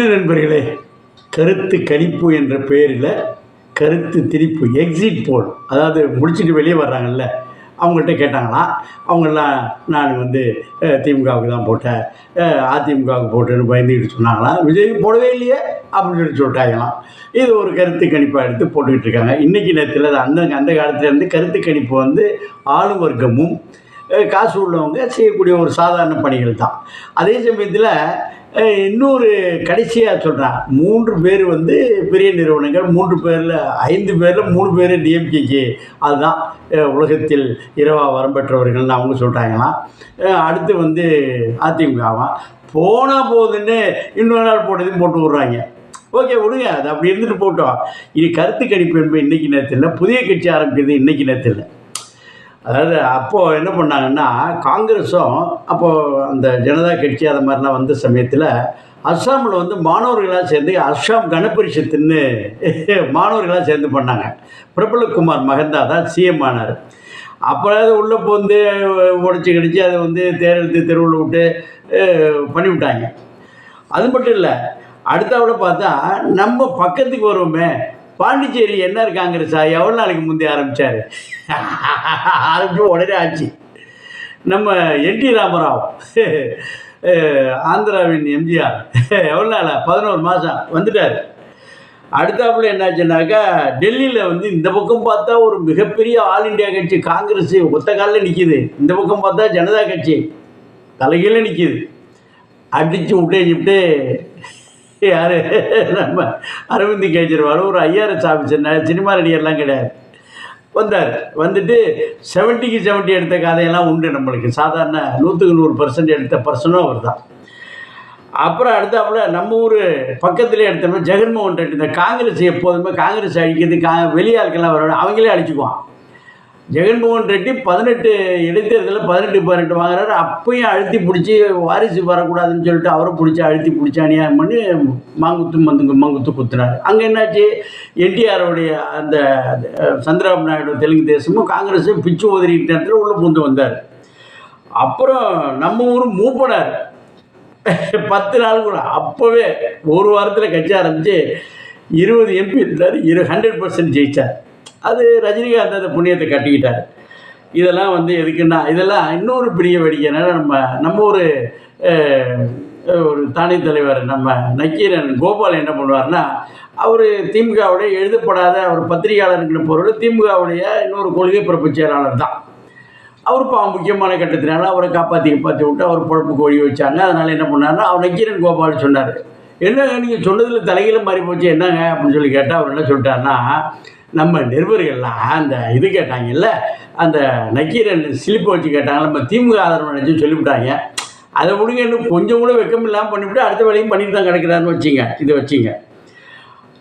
என்ன நண்பர்களே, கருத்து கணிப்பு என்ற பெயரில் கருத்து திணிப்பு எக்ஸிட் போல், அதாவது முடிச்சுட்டு வெளியே வர்றாங்கல்ல, அவங்கள்ட்ட கேட்டாங்களாம். அவங்களாம் நான் வந்து திமுகவுக்கு தான் போட்டேன், அதிமுகவுக்கு போட்டேன்னு பயந்துக்கிட்டு சொன்னாங்களாம். விஜய்க்கு போடவே இல்லையே அப்படின்னு சொல்லிட்டாங்களாம். இது ஒரு கருத்து கணிப்பாக எடுத்து போட்டுக்கிட்டு இருக்காங்க. இன்றைக்கி நேரத்தில் அந்த காலத்துலேருந்து கருத்து கணிப்பு வந்து ஆளும் வர்க்கமும் காசு உள்ளவங்க செய்யக்கூடிய ஒரு சாதாரண பணிகள் தான். அதே சமயத்தில் இன்னொரு கடைசியாக சொல்கிறேன், 3 பேர் வந்து பெரிய நிறுவனங்கள், 3 பேரில் 5 பேரில் 3 பேர் டிஎம்கேக்கு, அதுதான் உலகத்தில் இரவா வரம் பெற்றவர்கள்னு அவங்க சொல்கிறாங்களாம். அடுத்து வந்து அதிமுகவான் போனால் போகுதுன்னு இன்னொரு நாள் போட்டதையும் போட்டு விட்றாங்க. ஓகே, விடுங்க, அது அப்படி இருந்துட்டு போட்டோம். இது கருத்து கணிப்பு என்பது இன்றைக்கி நேரத்தில், புதிய கட்சி ஆரம்பிக்கிறது இன்றைக்கி நேரத்தில். அதாவது அப்போது என்ன பண்ணாங்கன்னா, காங்கிரஸும் அப்போது அந்த ஜனதா கட்சி அது மாதிரிலாம் வந்த சமயத்தில் அஸ்ஸாமில் வந்து மாணவர்களாக சேர்ந்து அஸ்ஸாம் கணபரிஷத்துன்னு மாணவர்களாக சேர்ந்து பண்ணாங்க. பிரபலகுமார் மகந்தா தான் சிஎம் ஆனார். அப்புறம் அது உள்ளே வந்து உடச்சி கிடச்சி அதை வந்து தேர்தெடுத்து தெருவில் விட்டு பண்ணிவிட்டாங்க. அது மட்டும் இல்லை, அடுத்தவளை பார்த்தா நம்ம பக்கத்துக்கு வருவோமே, பாண்டிச்சேரி என்ஆர் காங்கிரஸா எவ்வளோ நாளைக்கு முந்தைய ஆரம்பித்தார், ஆரம்பித்து உடனே ஆச்சு. நம்ம என்டி ராமராவ் ஆந்திராவின் எம்ஜிஆர் எவ்வளோ நாள், 11 மாதம் வந்துட்டார். அடுத்தாப்புல என்னாச்சுன்னாக்கா, டெல்லியில் வந்து இந்த பக்கம் பார்த்தா ஒரு மிகப்பெரிய ஆல் இண்டியா கட்சி காங்கிரஸ் ஒத்த காலில் நிற்கிது, இந்த பக்கம் பார்த்தா ஜனதா கட்சி தலைகீழ நிற்கிது. அடித்து விட்டு யார், நம்ம அரவிந்த் கெஜ்ரிவால் ஒரு ஐஆர்எஸ் ஆஃபீஸர், சினிமா நடிகர்லாம் கிடையாது, வந்தார். வந்துட்டு 70க்கு 70 எடுத்த கதையெல்லாம் உண்டு நம்மளுக்கு. சாதாரண 100க்கு 100% எடுத்த பர்சனும் அவர் தான். அப்புறம் அடுத்தாப்புல நம்ம ஊர் பக்கத்துலேயே எடுத்தோம்னா ஜெகன்மோகன் ரெட்டி. இந்த காங்கிரஸ் எப்போதுமே காங்கிரஸ் அழிக்கிறது வெளியாளுக்கெல்லாம் வர அவங்களே அழிச்சுக்குவான். ஜெகன்மோகன் ரெட்டி 18 இடைத்தேர்தலில் 18 வாங்குறாரு. அப்பயும் அழுத்தி பிடிச்சி வாரிசு வரக்கூடாதுன்னு சொல்லிட்டு அவரை பிடிச்சி அழுத்தி பிடிச்சி அநியாயம் பண்ணி மங்குத்து குத்துனார். அங்கே என்னாச்சு, என்டிஆருடைய அந்த சந்திரபாபு நாயுடு தெலுங்கு தேசமும் காங்கிரஸும் பிச்சு உதறிக்கிட்ட இடத்துல உள்ளே பூந்து வந்தார். அப்புறம் நம்ம ஊர் மூப்பனார் 10 நாள் கூட, அப்போவே ஒரு வாரத்தில் கட்சி ஆரம்பித்து 20 எம்பி இருந்தார், 100% ஜெயித்தார். அது ரஜினிகாந்த் அந்த புண்ணியத்தை கட்டிக்கிட்டார். இதெல்லாம் வந்து எதுக்குன்னா, இதெல்லாம் இன்னொரு பெரிய வேடிக்கைன்னா, நம்ம ஒரு தானே தலைவர் நம்ம நக்கீரன் கோபால் என்ன பண்ணுவார்னா, அவர் திமுகவுடைய எழுதப்படாத அவர் பத்திரிகையாளர்கள் பொருள் திமுகவுடைய இன்னொரு கொள்கை பிறப்பு செயலாளர் தான். அவர் முக்கியமான கட்டத்தினால அவரை காப்பாற்றி விட்டு அவர் பொழப்புக்கு ஒழி வச்சாங்க. அதனால் என்ன பண்ணார்னா, அவர் நக்கீரன் கோபால் சொன்னார், என்னங்க நீங்கள் சொன்னதில் தலைகீழ மாறி போச்சு என்னங்க அப்படின்னு சொல்லி கேட்டால், அவர் என்ன சொல்லிட்டாருன்னா, நம்ம நிருபர்கள்லாம் அந்த இது கேட்டாங்கல்ல, அந்த நக்கீரன் ஸ்லிப்பை வச்சு கேட்டாங்க, நம்ம திமுக ஆதரவு நினச்சி சொல்லிவிட்டாங்க. அதை முடிங்க, இன்னும் கொஞ்சம் கூட வெக்கம் இல்லாமல் பண்ணிவிட்டு அடுத்த வேலையும் பண்ணிட்டு தான் கிடக்கிறாருன்னு வச்சிங்க. இதை வச்சிங்க.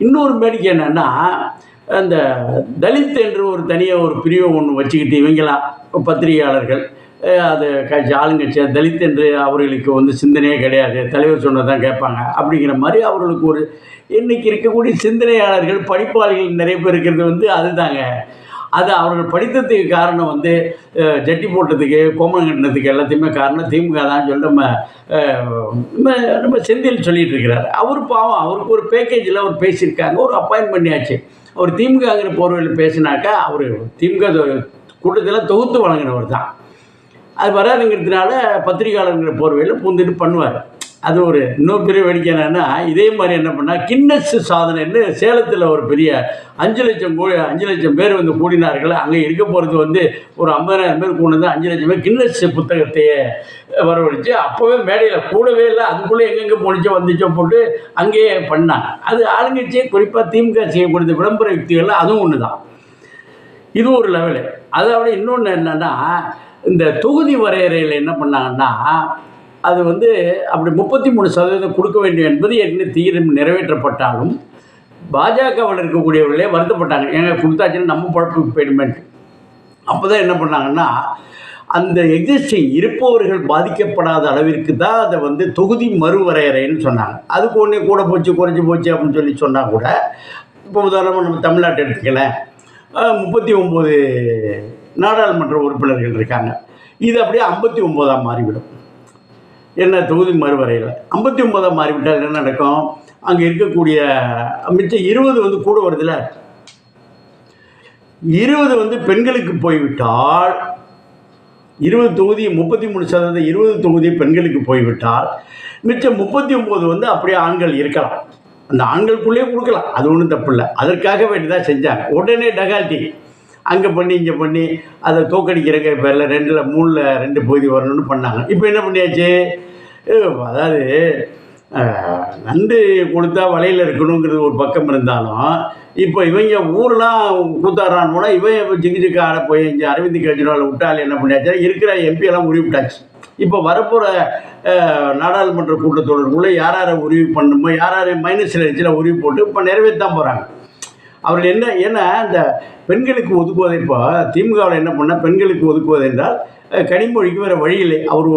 இன்னொரு வேடிக்கை என்னென்னா, அந்த தலித் என்று ஒரு தனியாக ஒரு பிரிவை ஒன்று வச்சுக்கிட்டு இவங்களாம் பத்திரிகையாளர்கள், அது கட்சி ஆளுங்கட்சியாக தலித் என்று அவர்களுக்கு வந்து சிந்தனையே கிடையாது, தலைவர் சொன்னதான் கேட்பாங்க அப்படிங்கிற மாதிரி அவர்களுக்கு ஒரு இன்றைக்கி இருக்கக்கூடிய சிந்தனையாளர்கள் படிப்பாளிகள் நிறைய பேர் இருக்கிறது வந்து அதுதாங்க. அது அவர்கள் படித்ததுக்கு காரணம் வந்து ஜட்டி போட்டதுக்கு கோமணம் கட்டினதுக்கு எல்லாத்தையுமே காரணம் திமுக தான் சொல்லி நம்ம செந்தில் சொல்லிகிட்டு இருக்கிறார். அவர் பாவம், அவருக்கு ஒரு பேக்கேஜில் அவர் பேசியிருக்காங்க, ஒரு அப்பாயின்ட் பண்ணியாச்சு. அவர் திமுகங்கிற போர்வையில் பேசினாக்கா அவர் திமுக கூட்டத்தில் தொகுத்து வழங்கினவர் தான். அது வராதுங்கிறதுனால பத்திரிகையாளருங்கிற போர்வையில் பூந்துட்டு பண்ணுவார். அது ஒரு இன்னொரு பெரிய வேடிக்கை என்னென்னா, இதே மாதிரி என்ன பண்ணால் கின்னஸ் சாதனைன்னு சேலத்தில் ஒரு பெரிய 5 லட்சம் பேர் வந்து கூடினார்கள். அங்கே இருக்க போகிறது வந்து ஒரு 50,000 பேர் கூடினது, 5 லட்சம் பேர் கின்னஸ் புத்தகத்தையே வரவழைச்சு அப்போவே மேடையில் கூடவே இல்லை, அதுக்குள்ளே எங்கெங்கே போனிச்சோ வந்துச்சோ போட்டு அங்கேயே பண்ணாங்க. அது ஆளுங்கட்சியே குறிப்பாக திமுக செய்யக்கூடிய விளம்பர யுக்திகள் அதுவும் ஒன்று தான். இது ஒரு லெவலு. அதோட இன்னொன்று என்னென்னா, இந்த தொகுதி வரையறையில் என்ன பண்ணாங்கன்னா, அது வந்து அப்படி 33% கொடுக்க வேண்டும் என்பது என்ன தீர்வு நிறைவேற்றப்பட்டாலும் பாஜகவில் இருக்கக்கூடியவர்களே வருத்தப்பட்டாங்க, ஏங்க கொடுத்தாச்சுன்னு நம்ம பழப்புக்கு போயிடுமேன்ட்டு. அப்போ தான் என்ன பண்ணாங்கன்னா, அந்த எக்ஸிஸ்டிங் இருப்பவர்கள் பாதிக்கப்படாத அளவிற்கு தான் அதை வந்து தொகுதி மறுவரையறைன்னு சொன்னாங்க. அதுக்கு ஒன்றே கூட போச்சு குறைஞ்சி போச்சு அப்படின்னு சொல்லி சொன்னால் கூட, இப்போ உதாரணமாக நம்ம தமிழ்நாட்டை எடுத்துக்கல, 39 நாடாளுமன்ற உறுப்பினர்கள் இருக்காங்க, இது அப்படியே 59ஆக மாறிவிடும். என்ன தொகுதி மறுவரையில் 59 மாறிவிட்டால் என்ன நடக்கும்? அங்கே இருக்கக்கூடிய மிச்சம் 20 வந்து கூட வருதுல்ல, 20 வந்து பெண்களுக்கு போய்விட்டால் 20 தொகுதி 33% 20 தொகுதி பெண்களுக்கு போய்விட்டால் மிச்சம் 39 வந்து அப்படியே ஆண்கள் இருக்கலாம். அந்த ஆண்களுக்குள்ளேயே கொடுக்கலாம், அது ஒன்றும் தப்பு இல்லை. அதற்காக வேண்டி தான் செஞ்சாங்க. உடனே டகால்ட்டி அங்கே பண்ணி இங்கே பண்ணி அதை தோக்கடிக்கிறங்க பேரில் 2ல் 3ல் 2 பகுதி வரணும்னு பண்ணாங்க. இப்போ என்ன பண்ணியாச்சு? அதாவது நண்டு கொடுத்தா வலையில் இருக்கணுங்கிறது ஒரு பக்கம் இருந்தாலும், இப்போ இவங்க ஊரெலாம் கூத்தாடுறான்னு போனால் இவன் ஜிங்கு ஜிக்கு ஆட போய் இங்கே அரவிந்த் கெஜ்ரிவால் விட்டால் என்ன பண்ணியாச்சு? இருக்கிற எம்பியெல்லாம் உருவி விட்டாச்சு. இப்போ வரப்போகிற நாடாளுமன்ற கூட்டத்தொடருக்குள்ளே யார் யாரை உரிவு பண்ணணுமோ, யார் யாரை மைனஸில் இருந்துச்சுல உரிவு போட்டு இப்போ நிறைவேற்றான் போகிறாங்க. அவர்கள் என்ன ஏன்னா இந்த பெண்களுக்கு ஒதுக்குவதை இப்போ திமுகவில் என்ன பண்ணால் பெண்களுக்கு ஒதுக்குவது என்றால் கனிமொழிக்கு வேறு வழி இல்லை. அவர்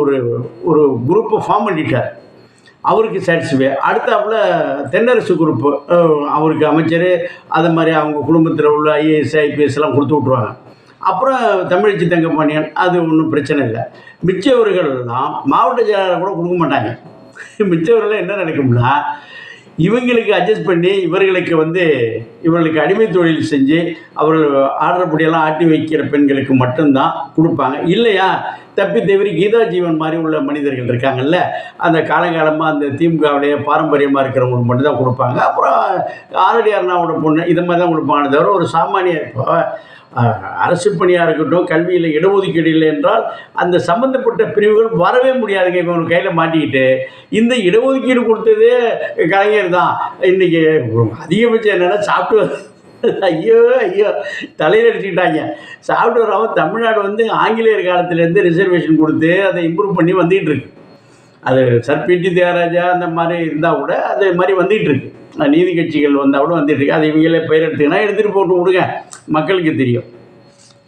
ஒரு குரூப்பை ஃபார்ம் பண்ணிட்டார். அவருக்கு சாட்டிஸ்ஃபை. அடுத்தாப்புல தென்னரசு குரூப்பு அவருக்கு அமைச்சர் அது மாதிரி அவங்க குடும்பத்தில் உள்ள ஐஏஎஸ் ஐபிஎஸ்லாம் கொடுத்து விட்ருவாங்க. அப்புறம் தமிழச்சி தங்கப்பாண்டியன், அது ஒன்றும் பிரச்சனை இல்லை. மிச்சவர்கள்லாம் மாவட்ட செயலாளர் கூட கொடுக்க மாட்டாங்க. மிச்சவர்கள் என்ன நடக்கும்னா, இவங்களுக்கு அட்ஜஸ்ட் பண்ணி இவர்களுக்கு அடிமை தொழில் செஞ்சு அவர்கள் ஆடுறபடியெல்லாம் ஆட்டி வைக்கிற பெண்களுக்கு மட்டும்தான் கொடுப்பாங்க. இல்லையா தப்பி தவிர கீதா ஜீவன் மாதிரி உள்ள மனிதர்கள் இருக்காங்கல்ல, அந்த காலங்காலமாக அந்த திமுகவுடைய பாரம்பரியமாக இருக்கிறவங்களுக்கு மட்டும்தான் கொடுப்பாங்க. அப்புறம் ஆரடி அண்ணாவோட பொண்ணு இதை மாதிரி தான் கொடுப்பாங்க. தவிர ஒரு சாமானியர் இப்போ அரசு பணியாக இருக்கட்டும், கல்வியில் இடஒதுக்கீடு இல்லை என்றால் அந்த சம்மந்தப்பட்ட பிரிவுகள் வரவே முடியாதுங்க. இவங்க கையில் மாட்டிக்கிட்டு இந்த இடஒதுக்கீடு கொடுத்ததே கலைஞர் தான். இன்றைக்கி அதிகபட்சம் என்னென்னா சாப்பிட்டு ஐயோ தலையில் அடிச்சுக்கிட்டாங்க. சாப்பிட்டு வராமல் தமிழ்நாடு வந்து ஆங்கிலேயர் காலத்துலேருந்து ரிசர்வேஷன் கொடுத்து அதை இம்ப்ரூவ் பண்ணி வந்துகிட்டு இருக்கு. அது சர் பி.டி. தியாகராஜா அந்த மாதிரி இருந்தால் கூட அதே மாதிரி வந்துகிட்டு இருக்கு. நீதி கட்சிகள் வந்தால் கூட வந்துட்டு இருக்கு. அது இவங்களே பெயர் எடுத்துக்கினா எடுத்துகிட்டு போட்டு விடுங்க, மக்களுக்கு தெரியும்.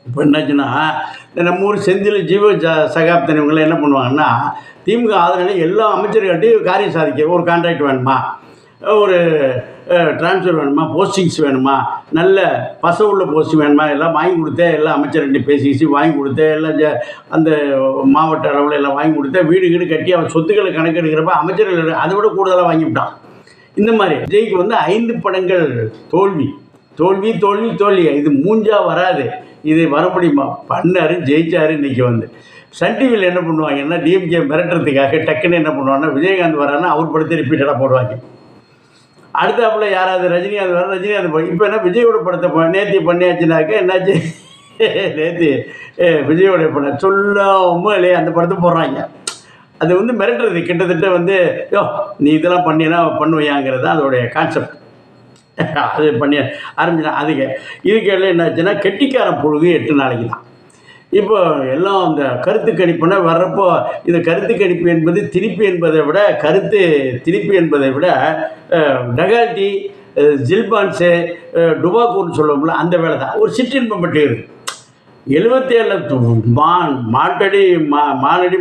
இப்போ என்னாச்சுன்னா, நம்ம ஊர் செந்தில் ஜீவ சகாப்தன் இவங்களாம் என்ன பண்ணுவாங்கன்னா, திமுக ஆதரவில் எல்லா அமைச்சர்கள்ட்டையும் காரியம் சாதிக்க ஒரு கான்ட்ராக்ட் வேணுமா, ஒரு ட்ரான்ஸ்ஃபர் வேணுமா, போஸ்டிங்ஸ் வேணுமா, நல்ல பசவுள்ள போஸ்டிங் வேணுமா, எல்லாம் வாங்கி கொடுத்தே எல்லா அமைச்சர்கிட்ட பேசி வாங்கி கொடுத்தே எல்லாம் அந்த மாவட்ட அளவில் எல்லாம் வாங்கி கொடுத்தா வீடு கட்டி அவன் சொத்துக்களை கணக்கெடுக்கிறப்ப அமைச்சர்கள் அதை விட கூடுதலாக வாங்கிவிட்டான். இந்த மாதிரி விஜய்க்கு வந்து 5 படங்கள் தோல்வி தோல்வி தோல்வி தோல்வி. இது மூஞ்சா வராது, இது வர முடியுமா? பண்ணார், ஜெயிச்சார். இன்றைக்கி வந்து சன் டிவியில் என்ன பண்ணுவாங்கன்னா, டிஎம்கே மிரட்டுறதுக்காக டக்குன்னு என்ன பண்ணுவாங்கன்னா, விஜயகாந்த் வரான்னா அவர் படத்தை ரிப்பீட்டடாக போடுவாங்க. அடுத்தாப்புல யாராவது ரஜினிகாந்த் வர ரஜினிகாந்த் போய் இப்போ என்ன விஜயோட படத்தை நேற்று பண்ணியாச்சுனாக்க என்னாச்சு? நேற்று விஜயோடைய படம் சொல்லாமல் இல்லையா அந்த படத்தை போடுறாங்க. அது வந்து மிரட்டுறது கிட்டத்தட்ட வந்து நீ இதெல்லாம் பண்ணினா பண்ணுவையாங்கிறது தான் அதோடைய கான்செப்ட். அது பண்ணி ஆரம்பிச்சா இதுக்கு என்னாச்சுன்னா கெட்டிக்காரன் பொழுது 8 நாளைக்கு தான். இப்போ எல்லாம் அந்த கருத்து கணிப்புனா வர்றப்போ இந்த கருத்து கணிப்பு என்பது திணிப்பு என்பதை விட டகால்ட்டி ஜில்பான்ஸு டுபாக்கூர்னு சொல்லுவோம்ல அந்த வேலை தான். ஒரு சிற்றின்பம் பற்றி இருக்குது. 77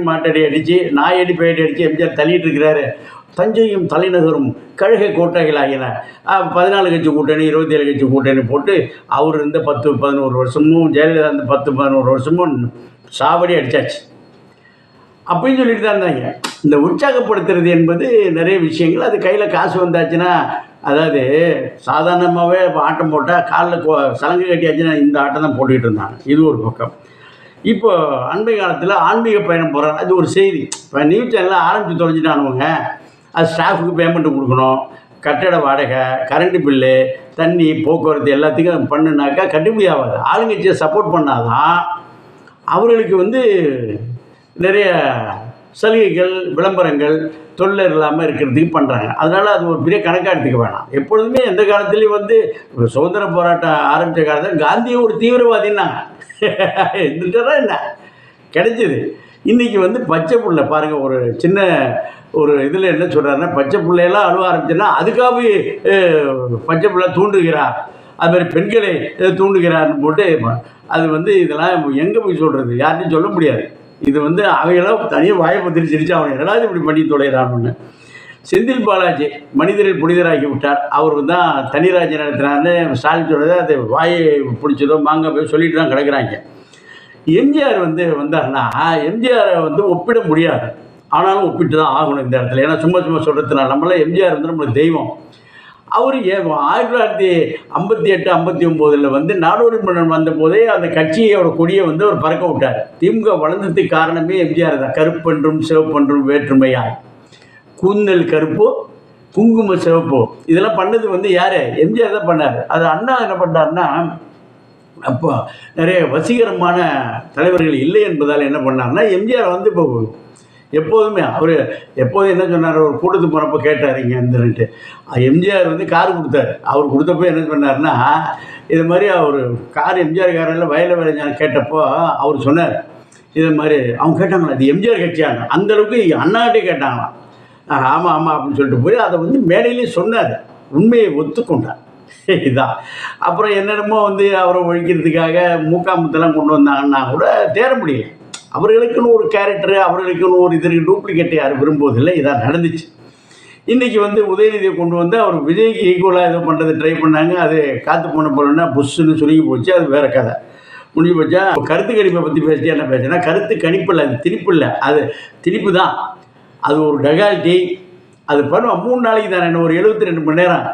மாட்டடி அடித்து நாயடி பேயடி அடித்து எம்ஜிஆர் தள்ளிட்டு இருக்கிறாரு. தஞ்சையும் தலைநகரும் கழக கோட்டைகளாகின. 14 கட்சி கூட்டணி 27 கட்சி கூட்டணி போட்டு அவர் இருந்த 10-11 வருஷமும் ஜெயலலிதா இருந்த 10-11 வருஷமும் சாவடி அடித்தாச்சு அப்படின்னு சொல்லிட்டு தான் இருந்தாங்க. இந்த உற்சாகப்படுத்துறது என்பது நிறைய விஷயங்கள். அது கையில் காசு வந்தாச்சுன்னா, அதாவது சாதாரணமாகவே இப்போ ஆட்டம் போட்டால் காலில் சலங்கை கட்டியாச்சுன்னா இந்த ஆட்டம் தான் போட்டுக்கிட்டு இருந்தாங்க. இது ஒரு பக்கம். இப்போ அண்மை காலத்தில் ஆன்மீக பயணம் போகிறாங்க. அது ஒரு செய்தி. இப்போ நியூஸ் சேனலில் ஆரம்பித்து தொலைஞ்சிட்டானுவங்க. அது ஸ்டாஃபுக்கு பேமெண்ட்டு கொடுக்கணும், கட்டட வாடகை, கரண்ட்டு பில்லு, தண்ணி, போக்குவரத்து எல்லாத்துக்கும் பண்ணுனாக்கா கட்டுப்படி ஆகாது. ஆளுங்கட்சியை சப்போர்ட் பண்ணாதான் அவர்களுக்கு வந்து நிறைய சலுகைகள், விளம்பரங்கள், தொழிலர் இல்லாமல் இருக்கிறதுக்கு பண்ணுறாங்க. அதனால் அது ஒரு பெரிய கணக்காக எடுத்துக்க வேணாம். எப்பொழுதுமே எந்த காலத்துலேயும் வந்து சுதந்திர போராட்டம் ஆரம்பித்த காலத்தில் காந்தியை ஒரு தீவிரவாதின்னாங்க. இருந்துட்டா என்ன கிடைச்சிது. இன்றைக்கி வந்து பச்சை புள்ள பாருங்கள், ஒரு சின்ன ஒரு இதில் என்ன சொல்கிறாருன்னா, பச்சை பிள்ளையெல்லாம் அழுவ ஆரம்பிச்சுன்னா அதுக்காகவே பச்சை பிள்ளை தூண்டுகிறார், அதுமாதிரி பெண்களை தூண்டுகிறார்னு போட்டு அது வந்து இதெல்லாம் எங்கே போய் சொல்கிறது? யார்ட்டையும் சொல்ல முடியாது. இது வந்து அவையெல்லாம் தனியாக வாயை பத்திரி சிரித்து அவனை எதாவது இப்படி பண்ணி தொலைகிறான்னு. செந்தில் பாலாஜி மனிதரில் புனிதராகி விட்டார். அவர் தான் தனிராஜ்யம் நடத்தினார்னு ஸ்டாலின் சொல்கிறத அது வாயை பிடிச்சதோ மாங்க போய் சொல்லிட்டு தான் கிடக்கிறாங்க. எம்ஜிஆர் வந்து வந்தார்னா எம்ஜிஆரை வந்து ஒப்பிட முடியாது. ஆனாலும் ஒப்பிட்டு தான் ஆகணும் இந்த இடத்துல. ஏன்னா சும்மா சும்மா சொல்கிறதுனால நம்மளாம் எம்ஜிஆர் வந்து நம்மளுக்கு தெய்வம். அவர் 1958, 59 வந்து நாடோடி மன்னன் வந்தபோதே அந்த கட்சியோட கொடியை வந்து அவர் பறக்க விட்டார். திமுக வளர்ந்ததுக்கு காரணமே எம்ஜிஆர் தான். கருப்பென்றும் சிவப்பென்றும் வேற்றுமையாய், கூந்தல் கருப்போ குங்கும சிவப்போ, இதெல்லாம் பண்ணது வந்து யார்? எம்ஜிஆர் தான் பண்ணார். அது அண்ணா என்ன பண்ணார்னா, அப்போ நிறைய வசீகரமான தலைவர்கள் இல்லை என்பதால் என்ன பண்ணார்னா, எம்ஜிஆர் வந்து இப்போ எப்போதுமே அவர் எப்போதும் என்ன சொன்னார், ஒரு கூட்டத்துக்கு போகிறப்ப கேட்டார் இங்கே இருந்துட்டு, எம்ஜிஆர் வந்து கார் கொடுத்தாரு. அவர் கொடுத்தப்போ என்ன சொன்னார்னா, இது மாதிரி அவர் கார் எம்ஜிஆர் காரில் வயலில் வேலை கேட்டப்போ அவர் சொன்னார், இது மாதிரி அவங்க கேட்டாங்களா அது எம்ஜிஆர் கட்சியாங்க, அந்தளவுக்கு அண்ணாட்டே கேட்டாங்களாம். ஆமாம் ஆமாம் அப்படின்னு சொல்லிட்டு போய் அதை வந்து மேடையிலேயே சொன்னார், உண்மையை ஒத்துக்கொண்டார். இதான். அப்புறம் என்னென்னமோ வந்து அவரை ஒழிக்கிறதுக்காக மூக்காமுத்தெல்லாம் கொண்டு வந்தாங்கன்னா கூட தேர முடியல. அவர்களுக்குன்னு ஒரு கேரக்டரு, அவர்களுக்குன்னு ஒரு இதற்கு டூப்ளிகேட் யாரும் விரும்புவதில்லை. இதான் நடந்துச்சு. இன்றைக்கி வந்து உதயநிதியை கொண்டு வந்து அவர் விஜய்க்கு ஈக்குவலாக ஏதோ பண்ணுறது ட்ரை பண்ணாங்க. அது காற்று போன போலன்னா புஷ்ஷுன்னு சுருங்கி போச்சு. அது வேறு கதை முடிஞ்சு போச்சா. கருத்து கணிப்பை பற்றி பேசிட்டு என்ன பேசுனா, கருத்து கணிப்பு இல்லை, அது திணிப்பு இல்லை, அது திணிப்பு தான். அது ஒரு டெகாலிட்டி. அது பண்ணுவோம் 3 நாளைக்கு தானே, என்ன ஒரு 72 மணி நேரம்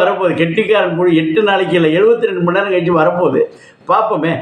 வரப்போகுது. கெட்டிக்காரன் போய் 8 நாளைக்கு இல்லை, 72 மணி நேரம் கழிச்சு வரப்போகுது. பார்ப்போமே.